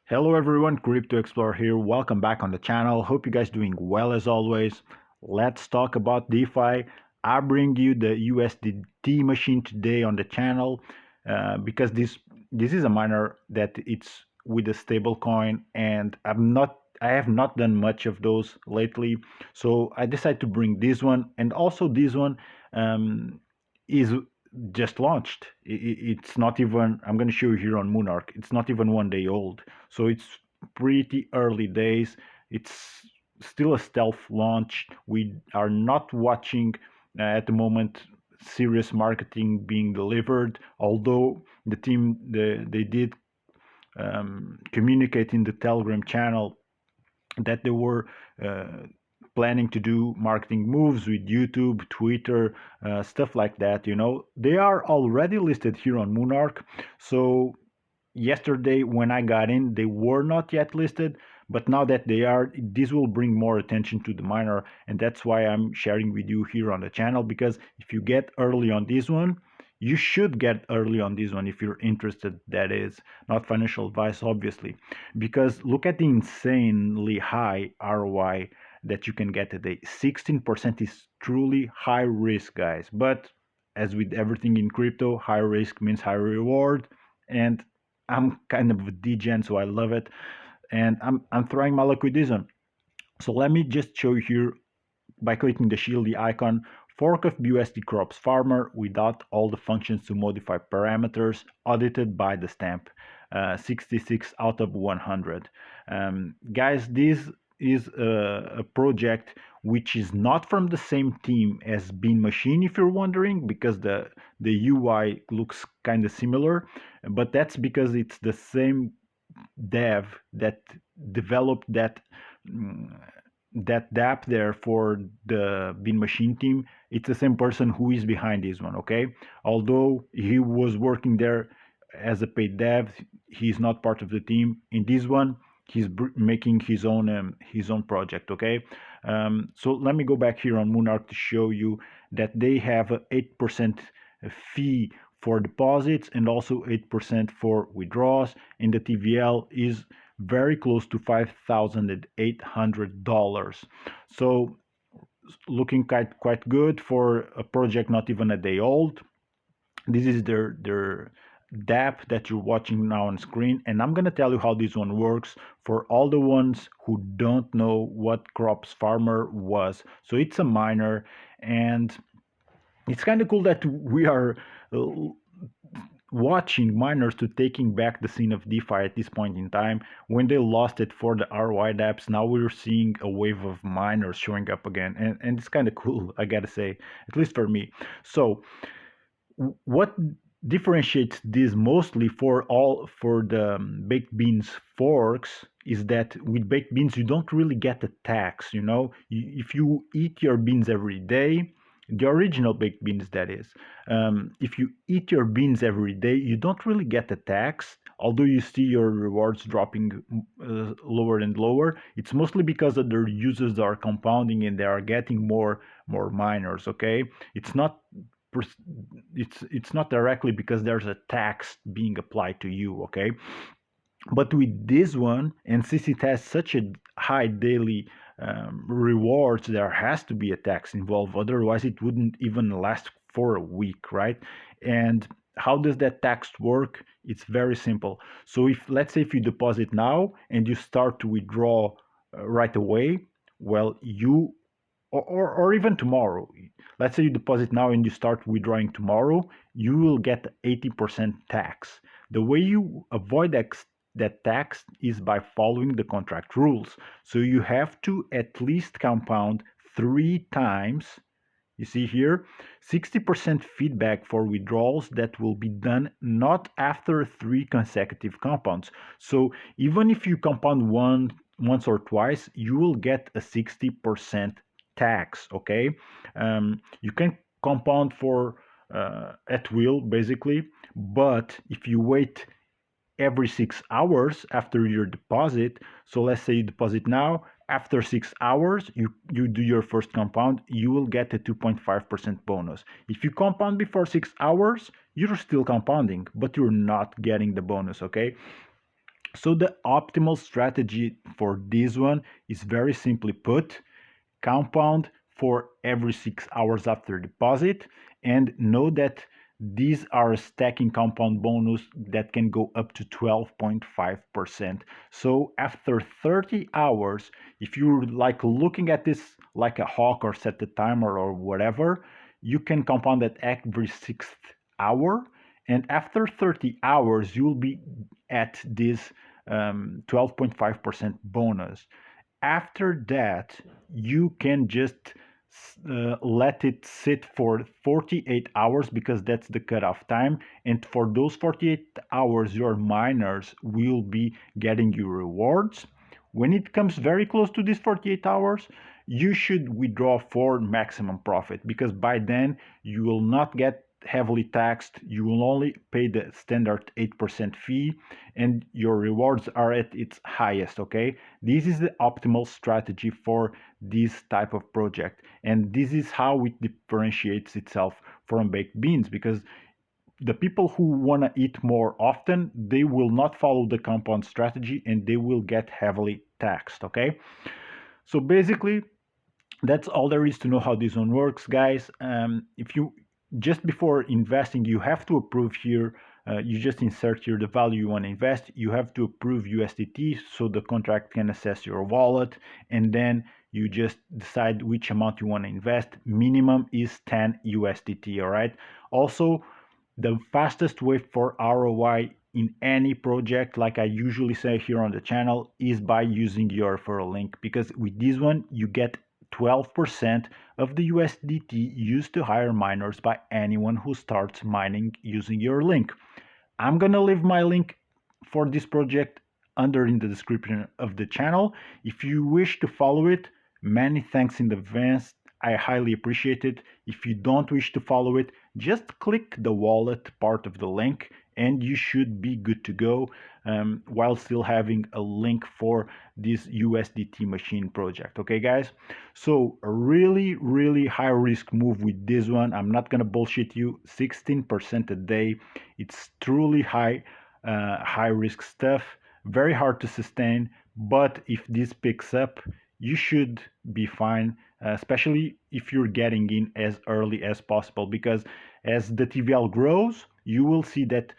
Hello everyone, Crypto Explorer here. Welcome back on the channel. Hope you guys doing well as always. Let's talk about DeFi. I bring you the USDT machine today on the channel because this is a miner that it's with a stable coin, and I have not done much of those lately. So I decided to bring this one, and also this one is just launched. It's not even, I'm going to show you here on Monarch, it's not even 1 day old. So it's pretty early days. It's still a stealth launch. We are not watching at the moment serious marketing being delivered, although they did communicate in the Telegram channel that they were planning to do marketing moves with YouTube, Twitter, stuff like that. They are already listed here on Monarch. So yesterday when I got in, they were not yet listed, but now that they are, this will bring more attention to the miner, and that's why I'm sharing with you here on the channel. Because if you get early on this one, you should get early on this one if you're interested. That is not financial advice, obviously, because look at the insanely high ROI that you can get today. 16% is truly high risk, guys. But as with everything in crypto, high risk means high reward, and I'm kind of a degen, so I love it, and I'm trying my luck with this one. So let me just show you here by clicking the shieldy icon. Fork of BUSD crops farmer without all the functions to modify parameters, audited by the stamp. 66 out of 100. Guys, this is a project which is not from the same team as Bean Machine, if you're wondering, because the UI looks kind of similar, but that's because it's the same dev that developed that dApp there for the Bean Machine team. It's the same person who is behind this one, okay? Although he was working there as a paid dev, he's not part of the team. In this one, he's making his own project, okay? So let me go back here on Monarch to show you that they have a 8% fee for deposits and also 8% for withdrawals, and the TVL is very close to $5,800. So looking quite good for a project not even a day old. This is their dApp that you're watching now on screen, and I'm gonna tell you how this one works for all the ones who don't know what Crops Farmer was. So it's a miner, and it's kind of cool that we are watching miners to taking back the scene of DeFi at this point in time. When they lost it for the ROI dApps, now we're seeing a wave of miners showing up again, and it's kind of cool, I gotta say, at least for me. So what differentiates this mostly for the baked beans forks is that with baked beans you don't really get a tax. If you eat your beans every day, the original baked beans, that is, if you eat your beans every day, you don't really get a tax, although you see your rewards dropping lower and lower. It's mostly because that their users are compounding and they are getting more miners, okay? It's not directly because there's a tax being applied to you, okay? But with this one, and since it has such a high daily rewards, there has to be a tax involved. Otherwise, it wouldn't even last for a week, right? And how does that tax work? It's very simple. So if, let's say, if you deposit now and you start to withdraw right away, well, or even tomorrow, let's say you deposit now and you start withdrawing tomorrow, you will get 80% tax. The way you avoid that tax is by following the contract rules. So you have to at least compound 3 times. You see here, 60% feedback for withdrawals that will be done not after 3 consecutive compounds. So even if you compound once or twice, you will get a 60% tax, okay? You can compound for at will, basically, but if you wait every 6 hours after your deposit, so let's say you deposit now, after 6 hours you do your first compound, you will get a 2.5% bonus. If you compound before 6 hours, you're still compounding, but you're not getting the bonus, okay? So the optimal strategy for this one is very simply put: compound for every 6 hours after deposit, and know that these are stacking compound bonus that can go up to 12.5%. So after 30 hours, if you're like looking at this like a hawk or set the timer or whatever, you can compound at every sixth hour, and after 30 hours you'll be at this 12.5% bonus. After that, you can just let it sit for 48 hours because that's the cutoff time. And for those 48 hours, your miners will be getting you rewards. When it comes very close to these 48 hours, you should withdraw for maximum profit, because by then you will not get heavily taxed. You will only pay the standard 8% fee, and your rewards are at its highest. Okay, this is the optimal strategy for this type of project, and this is how it differentiates itself from baked beans, because the people who want to eat more often, they will not follow the compound strategy and they will get heavily taxed. Okay, so basically that's all there is to know how this one works, guys. If you just before investing, you have to approve here. You just insert here the value you want to invest. You have to approve USDT so the contract can assess your wallet, and then you just decide which amount you want to invest. Minimum is 10 USDT. All right. Also, the fastest way for ROI in any project, like I usually say here on the channel, is by using your referral link, because with this one you get 12% of the USDT used to hire miners by anyone who starts mining using your link. I'm gonna leave my link for this project under in the description of the channel. If you wish to follow it, many thanks in advance. I highly appreciate it. If you don't wish to follow it, just click the wallet part of the link and you should be good to go, while still having a link for this USDT machine project. Okay, guys? So a really high risk move with this one. I'm not gonna bullshit you. 16% a day. It's truly high risk stuff. Very hard to sustain. But if this picks up, you should be fine, especially if you're getting in as early as possible, because as the TVL grows, you will see that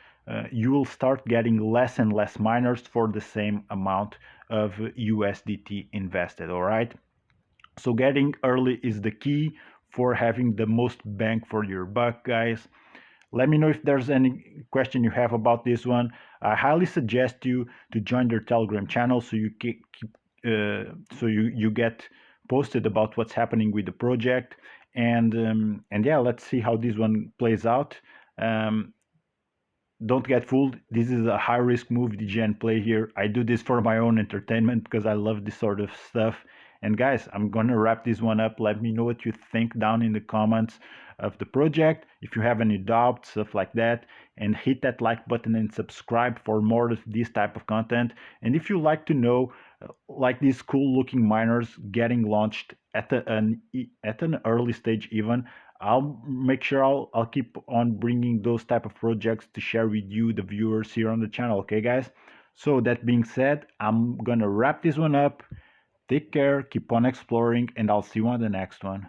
you will start getting less and less miners for the same amount of USDT invested. All right. So getting early is the key for having the most bang for your buck, guys. Let me know if there's any question you have about this one. I highly suggest you to join their Telegram channel so you keep you get posted about what's happening with the project. And yeah, let's see how this one plays out. Um, don't get fooled. This is a high risk move, DGN play here. I do this for my own entertainment because I love this sort of stuff. And guys, I'm gonna wrap this one up. Let me know what you think down in the comments of the project. If you have any doubts, stuff like that, and hit that like button and subscribe for more of this type of content. And if you like to know, like these cool looking miners getting launched at an early stage even, I'll make sure I'll keep on bringing those type of projects to share with you, the viewers here on the channel. Okay, guys? So that being said, I'm gonna wrap this one up. Take care, keep on exploring, and I'll see you on the next one.